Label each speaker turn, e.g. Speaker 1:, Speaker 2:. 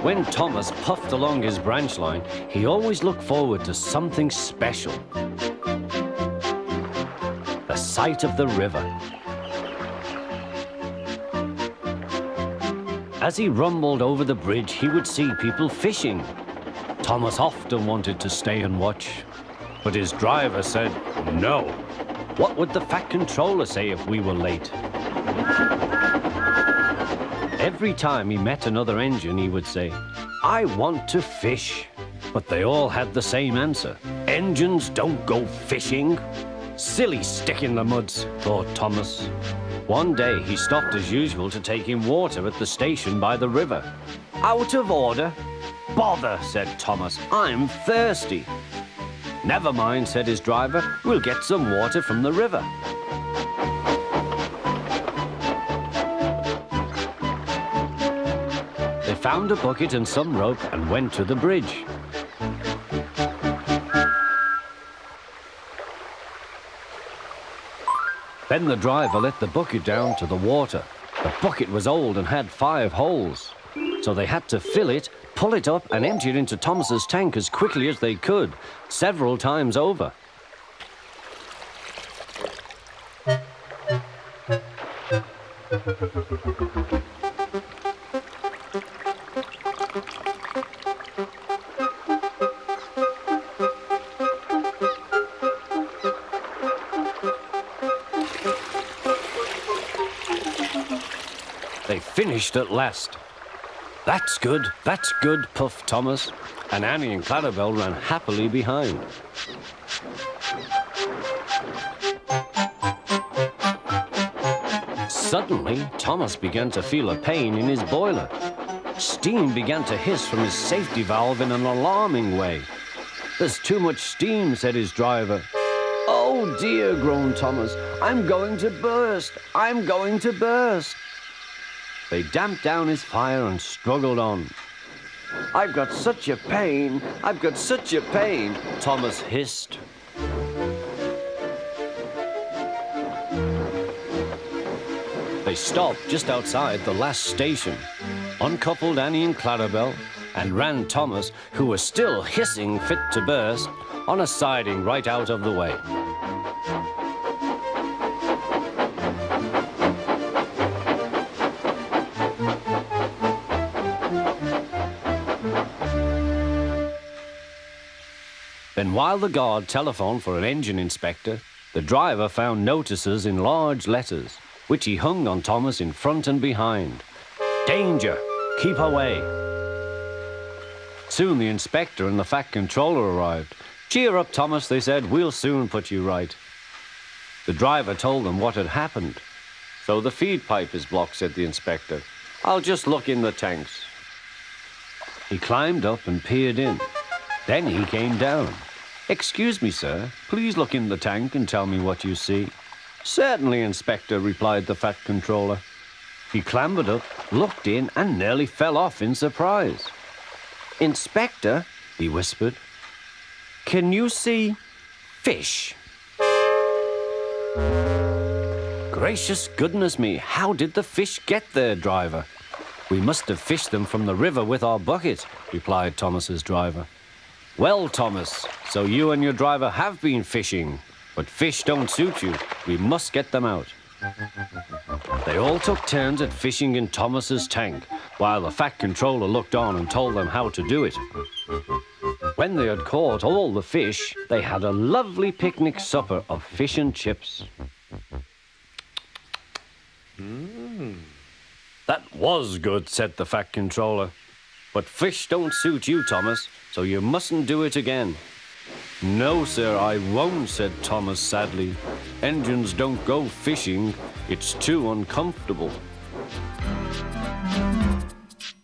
Speaker 1: When Thomas puffed along his branch line, he always looked forward to something special. The sight of the river. As he rumbled over the bridge, he would see people fishing. Thomas often wanted to stay and watch, but his driver said no. What would the Fat Controller say if we were late? Every time he met another engine, he would say, "I want to fish." But they all had the same answer. "Engines don't go fishing." Silly stick in the muds, thought Thomas. One day he stopped as usual to take in water at the station by the river. "Out of order." "Bother," said Thomas, "I'm thirsty." "Never mind," said his driver, "we'll get some water from the river." They found a bucket and some rope and went to the bridge. Then the driver let the bucket down to the water. The bucket was old and had 5 holes, so they had to fill it, pull it up and empty it into Thomas's tank as quickly as they could, several times over. They finished at last. That's good, puffed Thomas, and Annie and Clarabelle ran happily behind. Suddenly, Thomas began to feel a pain in his boiler. Steam began to hiss from his safety valve in an alarming way. "There's too much steam," said his driver. "Oh dear," groaned Thomas, "I'm going to burst, I'm going to burst." They damped down his fire and struggled on. "I've got such a pain, I've got such a pain," Thomas hissed. They stopped just outside the last station, uncoupled Annie and Clarabelle, and ran Thomas, who was still hissing fit to burst, on a siding right out of the way. Then while the guard telephoned for an engine inspector, the driver found notices in large letters, which he hung on Thomas in front and behind. "Danger! Keep away!" Soon the inspector and the Fat Controller arrived. "Cheer up, Thomas," they said, "we'll soon put you right." The driver told them what had happened. "So the feed pipe is blocked," said the inspector. "I'll just look in the tanks." He climbed up and peered in. Then he came down. "Excuse me, sir, please look in the tank and tell me what you see." "Certainly, Inspector," replied the Fat Controller. He clambered up, looked in, and nearly fell off in surprise. "Inspector," he whispered, "can you see fish?" "Gracious goodness me, how did the fish get there, driver?" "We must have fished them from the river with our bucket," replied Thomas's driver. "Well, Thomas, so you and your driver have been fishing, but fish don't suit you. We must get them out." They all took turns at fishing in Thomas's tank, while the Fat Controller looked on and told them how to do it. When they had caught all the fish, they had a lovely picnic supper of fish and chips. "That was good," said the Fat Controller. "But fish don't suit you, Thomas, so you mustn't do it again." "No, sir, I won't," said Thomas sadly. "Engines don't go fishing. It's too uncomfortable."